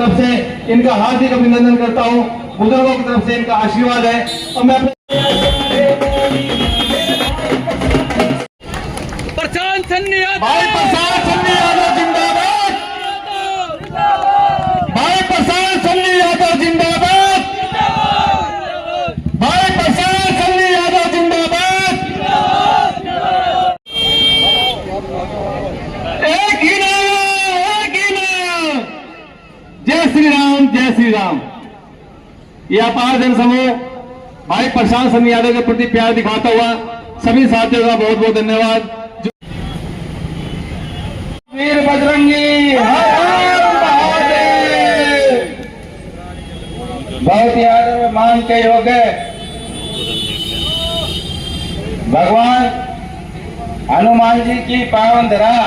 तरफ से इनका हार्दिक अभिनंदन करता हूं। बुजुर्गों की तरफ से इनका आशीर्वाद है। और मैं प्रशांत सन्नी भाई प्रशांत सन्नी यादव जिंदाबाद, भाई प्रशांत सन्नी यादव जिंदाबाद, भाई प्रशांत सन्नी यादव जिंदाबाद। एक ही नाम, जय श्री राम, जय श्री राम। ये अपार जन समूह भाई प्रशांत सन्नी यादव के प्रति प्यार दिखाता हुआ सभी साथियों का बहुत बहुत धन्यवाद। वीर बजरंगी हर हर महादेव। बहुत ही आदर मान के योग्य भगवान हनुमान जी की पावन धरा,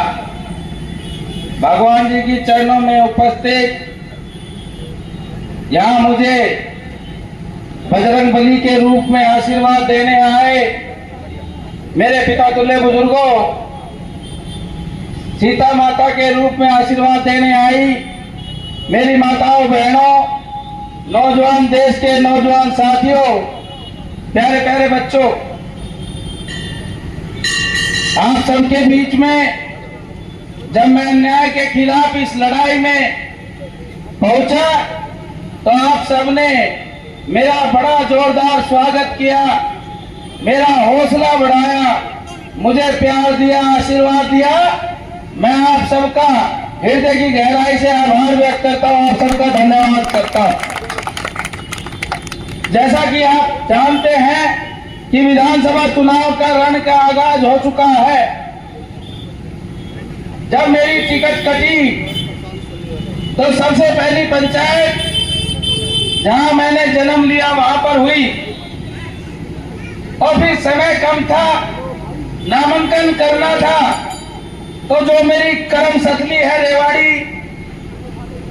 भगवान जी की चरणों में उपस्थित यहाँ मुझे बजरंगबली के रूप में आशीर्वाद देने आए मेरे पिता तुल्य बुजुर्गों, सीता माता के रूप में आशीर्वाद देने आई मेरी माताओं बहनों, नौजवान देश के नौजवान साथियों, प्यारे प्यारे बच्चों, आप सबके बीच में जब मैं न्याय के खिलाफ इस लड़ाई में पहुंचा तो आप सबने मेरा बड़ा जोरदार स्वागत किया, मेरा हौसला बढ़ाया, मुझे प्यार दिया, आशीर्वाद दिया। मैं आप सबका हृदय की गहराई से आभार व्यक्त करता हूं, आप सबका धन्यवाद करता हूं। जैसा कि आप जानते हैं कि विधानसभा चुनाव का रण का आगाज हो चुका है। जब मेरी टिकट कटी तो सबसे पहली पंचायत जहां मैंने जन्म लिया वहां पर हुई और फिर समय कम था, नामांकन करना था, तो जो मेरी कर्म स्थली है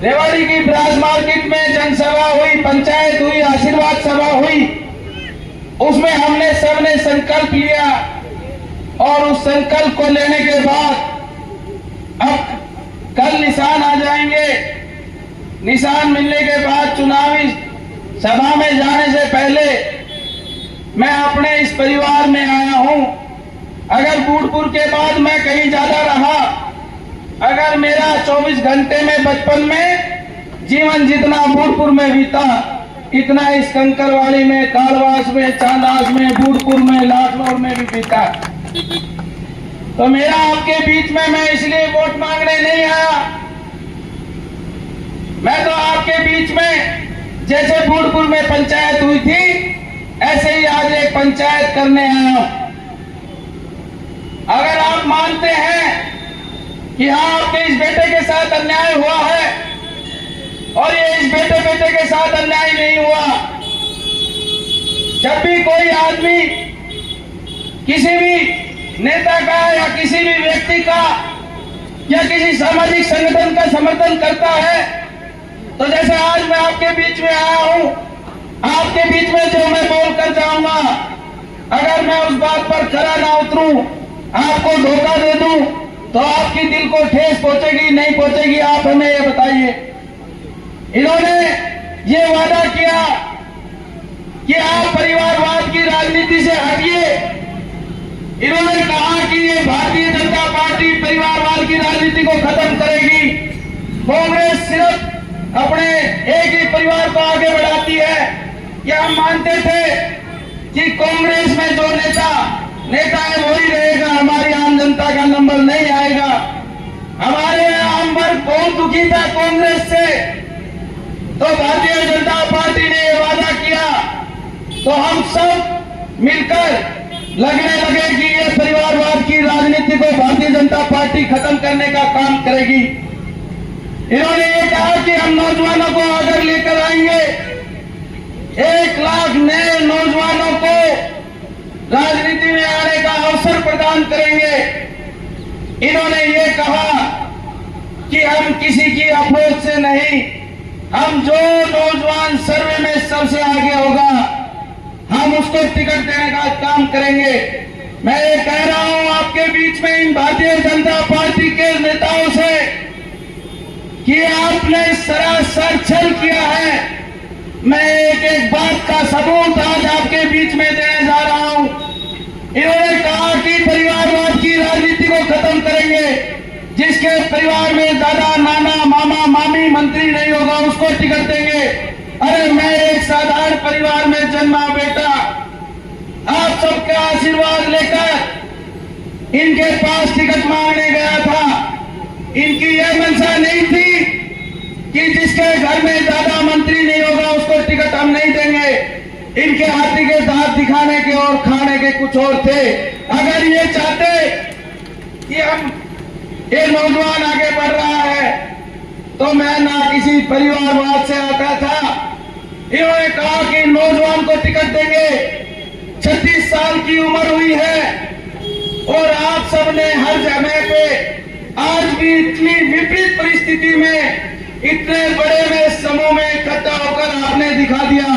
रेवाड़ी की ब्रास मार्केट में जनसभा हुई, पंचायत हुई, आशीर्वाद सभा हुई। उसमें हमने सबने संकल्प लिया और उस संकल्प को लेने के बाद अब कल निशान आ जाएंगे। निशान मिलने के बाद चुनावी सभा में जाने से पहले मैं अपने इस परिवार में आया हूं। अगर बूढ़पुर के बाद मैं कहीं ज्यादा रहा, अगर मेरा 24 घंटे में बचपन में जीवन जितना बूढ़पुर में बीता, इतना इस कंकरवाड़ी में, कालवास में, चांदास में, बूढ़पुर में, लाखनौर में भी बीता। तो मेरा आपके बीच में मैं इसलिए वोट मांगने नहीं आया। मैं तो आपके बीच में जैसे बूढ़पुर में पंचायत हुई थी ऐसे ही आज एक पंचायत करने आया हूं। अगर आप मानते हैं कि हाँ आपके इस बेटे के साथ अन्याय हुआ है और ये इस बेटे के साथ अन्याय नहीं हुआ, जब भी कोई आदमी किसी भी नेता का या किसी भी व्यक्ति का या किसी सामाजिक संगठन का समर्थन करता है, तो जैसे आज मैं आपके बीच में आया हूं, आपके बीच में जो मैं बोल कर जाऊंगा, अगर मैं उस बात पर खरा ना उतरूं, आपको धोखा दे दूं, तो आपकी दिल को ठेस पहुंचेगी नहीं पहुंचेगी, आप हमें ये बताइए। इन्होंने ये वादा किया कि आप परिवारवाद की राजनीति से हटिए। इन्होंने कहा कि ये भारतीय जनता पार्टी परिवारवाद की राजनीति को खत्म करेगी। कांग्रेस सिर्फ अपने एक ही परिवार को आगे बढ़ाती है। क्या हम मानते थे कि कांग्रेस में जो नेता है वही रहेगा, हमारी आम जनता का नंबर नहीं आएगा। हमारे आम वर्ग बहुत दुखी था कांग्रेस से, तो भारतीय जनता पार्टी ने ये वादा किया, तो हम सब मिलकर लगने लगे कि ये परिवारवाद की राजनीति को भारतीय जनता पार्टी खत्म करने का काम करेगी। इन्होंने ये कहा कि हम नौजवानों को आगे लेकर आएंगे, 1 लाख नए नौजवानों को राजनीति में आने का अवसर प्रदान करेंगे। इन्होंने ये कहा कि हम किसी की अप्रोच से नहीं, हम जो नौजवान सर्वे में सबसे आगे होगा हम उसको टिकट देने का काम करेंगे। मैं ये कह रहा हूं आपके बीच में इन भारतीय जनता पार्टी के नेताओं से कि आपने सरासर छल किया है। मैं एक एक बात का सबूत आज आपके बीच में देने जा रहा हूं। इन्होंने कहा कि परिवारवाद की राजनीति को खत्म करेंगे, जिसके परिवार में दादा नाना मामा मामी मंत्री नहीं होगा उसको टिकट देंगे। अरे मैं एक साधारण परिवार में जन्मा बेटा, आप सबके आशीर्वाद लेकर इनके पास टिकट मांगने गया था। इनकी यह मंशा नहीं थी कि जिसके घर में दादा मंत्री नहीं होगा उसको टिकट हम नहीं देंगे। इनके हाथी के दांत दिखाने के और खाने के कुछ और थे। अगर ये चाहते कि हम ये नौजवान आगे बढ़ रहा है तो मैं ना किसी परिवारवाद से आता था। इन्होंने कहा कि नौजवान को टिकट देंगे, 36 साल की उम्र हुई है और आप सबने हर जगह पे आज भी इतनी विपरीत परिस्थिति में इतने बड़े में समूह में इकट्ठा होकर आपने दिखा दिया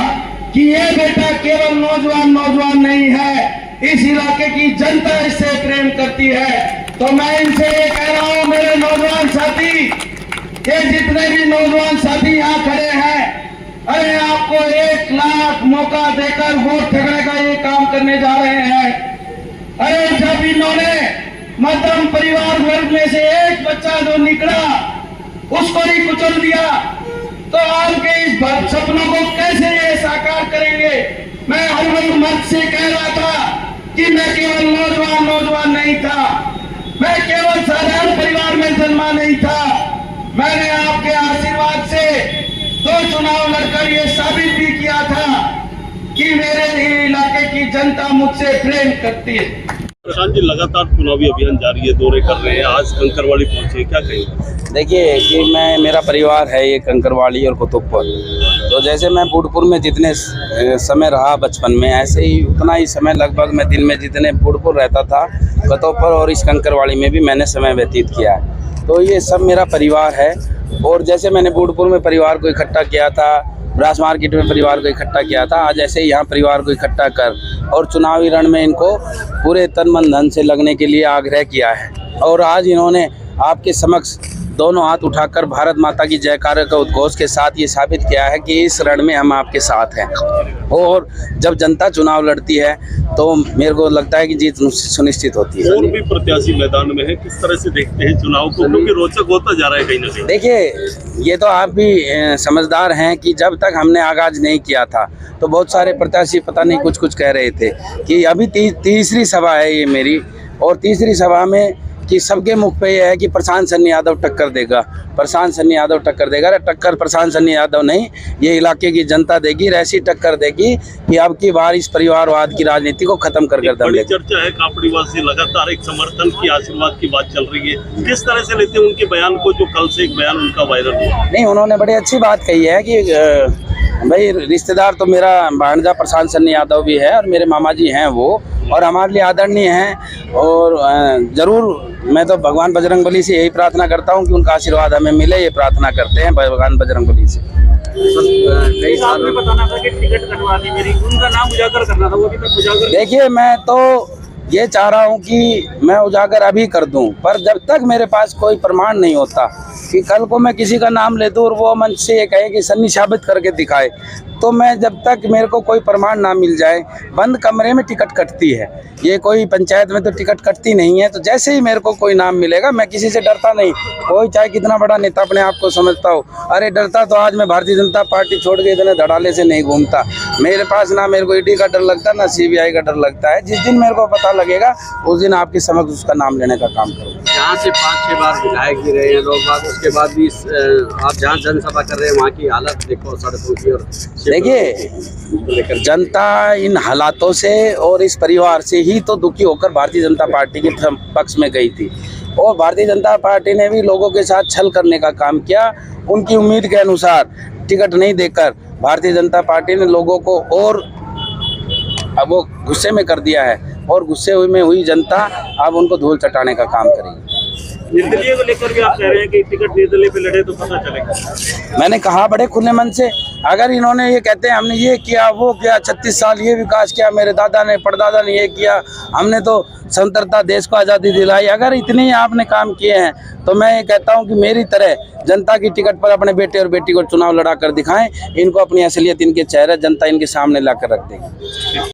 कि ये बेटा केवल नौजवान नहीं है, इस इलाके की जनता इससे प्रेम करती है। तो मैं इनसे ये कह रहा हूं, मेरे नौजवान साथी, ये जितने भी नौजवान साथी यहाँ खड़े हैं, अरे आपको 1 लाख मौका देकर वोट ठगने का ये काम करने जा रहे हैं। अरे जब इन्होंने मध्यम परिवार वर्ग में से एक बच्चा जो निकला उसको ही कुचल दिया, तो आपके इस सपनों को कैसे ये साकार करेंगे। मैं हर वक्त मत से कह रहा था कि मैं केवल नौजवान नहीं था, मैं केवल साधारण परिवार में जन्मा नहीं था। मैंने आपके आशीर्वाद से 2 चुनाव लड़कर ये साबित भी किया था कि मेरे इलाके की जनता मुझसे प्रेम करती है। प्रशांत जी, लगातार चुनावी अभियान जारी है, दौरे कर रहे हैं, आज कंकरवाली पहुंचे, क्या कहेंगे? देखिए कि मेरा परिवार है ये कंकरवाली और कुतुबपुर, तो जैसे मैं बूढ़पुर में जितने समय रहा बचपन में, ऐसे ही उतना ही समय लगभग मैं दिन में जितने बूढ़पुर रहता था, कुतुबपुर और इस कंकरवाली में भी मैंने समय व्यतीत किया है। तो ये सब मेरा परिवार है। और जैसे मैंने बूढ़पुर में परिवार को इकट्ठा किया था, ब्रास मार्केट में परिवार को इकट्ठा किया था, आज ऐसे ही यहाँ परिवार को इकट्ठा कर और चुनावी रण में इनको पूरे तन मन धन से लगने के लिए आग्रह किया है। और आज इन्होंने आपके समक्ष दोनों हाथ उठाकर भारत माता की जयकारा का उद्घोष के साथ ये साबित किया है कि इस रण में हम आपके साथ हैं। और जब जनता चुनाव लड़ती है तो मेरे को लगता है कि जीत सुनिश्चित होती है। और भी प्रत्याशी मैदान में है, किस तरह से देखते हैं चुनाव को, क्योंकि रोचक होता जा रहा है कहीं ना कहीं? देखिए, ये तो आप भी समझदार हैं कि जब तक हमने आगाज नहीं किया था तो बहुत सारे प्रत्याशी पता नहीं कुछ कह रहे थे कि अभी तीसरी सभा है ये मेरी, और तीसरी सभा में कि सबके मुख पे ये है कि प्रशांत सन्नी यादव टक्कर देगा, प्रशांत सन्नी यादव टक्कर देगा। अरे टक्कर प्रशांत सन्नी यादव नहीं, ये इलाके की जनता देगी, ऐसी टक्कर देगी कि अब की बार इस परिवारवाद की राजनीति को खत्म कर दम देगी। चर्चा है कापड़ीवाद से लगातार एक समर्थन की आशीर्वाद की बात चल रही है, किस तरह से लेते हैं उनके बयान को, जो कल से एक बयान उनका वायरल हुआ? नहीं, उन्होंने बड़ी अच्छी बात कही है कि भाई रिश्तेदार तो मेरा भांजा प्रशांत सन्नी यादव भी है और मेरे मामा जी हैं वो, और हमारे लिए आदरणीय हैं। और ज़रूर मैं तो भगवान बजरंगबली से यही प्रार्थना करता हूं कि उनका आशीर्वाद हमें मिले, ये प्रार्थना करते हैं भगवान बजरंगबली से। कई साल में बताना था कि टिकट कटवा दी मेरी, उनका नाम उजागर करना था, वो अभी तक उजागर। देखिए, मैं तो ये चाह रहा हूँ कि मैं उजागर अभी कर दूं, पर जब तक मेरे पास कोई प्रमाण नहीं होता कि कल को मैं किसी का नाम ले दूं और वो मंच से ये कहे कि सन्नी साबित करके दिखाए, तो मैं जब तक मेरे को कोई प्रमाण ना मिल जाए, बंद कमरे में टिकट कटती है, ये कोई पंचायत में तो टिकट कटती नहीं है। तो जैसे ही मेरे को कोई नाम मिलेगा, मैं किसी से डरता नहीं, कोई चाहे कितना बड़ा नेता अपने आप को समझता हो, अरे डरता तो आज मैं भारतीय जनता पार्टी छोड़ के इतने धड़ाले से नहीं घूमता। मेरे पास ना मेरे को ईडी का डर लगता, ना CBI का डर लगता है। जिस दिन मेरे को पता लगेगा उस दिन आपके समक्ष उसका नाम लेने का काम करूँगा। यहाँ से 5-6 बार विधायक भी रहे हैं लोग बाग, उसके बाद भी आप जहाँ जनसभा कर रहे हैं वहाँ की हालत देखो सड़कों की। और देखिए, जनता इन हालातों से और इस परिवार से ही तो दुखी होकर भारतीय जनता पार्टी के पक्ष में गई थी, और भारतीय जनता पार्टी ने भी लोगों के साथ छल करने का काम किया। उनकी उम्मीद के अनुसार टिकट नहीं देकर भारतीय जनता पार्टी ने लोगों को और अब वो गुस्से में कर दिया है, और गुस्से में हुई जनता अब उनको धूल चटाने का काम करेगी। निर्दलीय को लेकर भी आप कह रहे हैं कि टिकट निर्दलीय पे लड़े तो पता चलेगा। मैंने कहा बड़े खुले मन से, अगर इन्होंने ये कहते हैं हमने ये किया वो किया, 36 साल ये विकास किया, मेरे दादा ने परदादा ने ये किया, हमने तो स्वतंत्रता देश को आज़ादी दिलाई, अगर इतने ही आपने काम किए हैं तो मैं ये कहता हूँ कि मेरी तरह जनता की टिकट पर अपने बेटे और बेटी को चुनाव लड़ा कर दिखाएं। इनको अपनी असलियत, इनके चेहरे जनता इनके सामने ला कर रख देगी।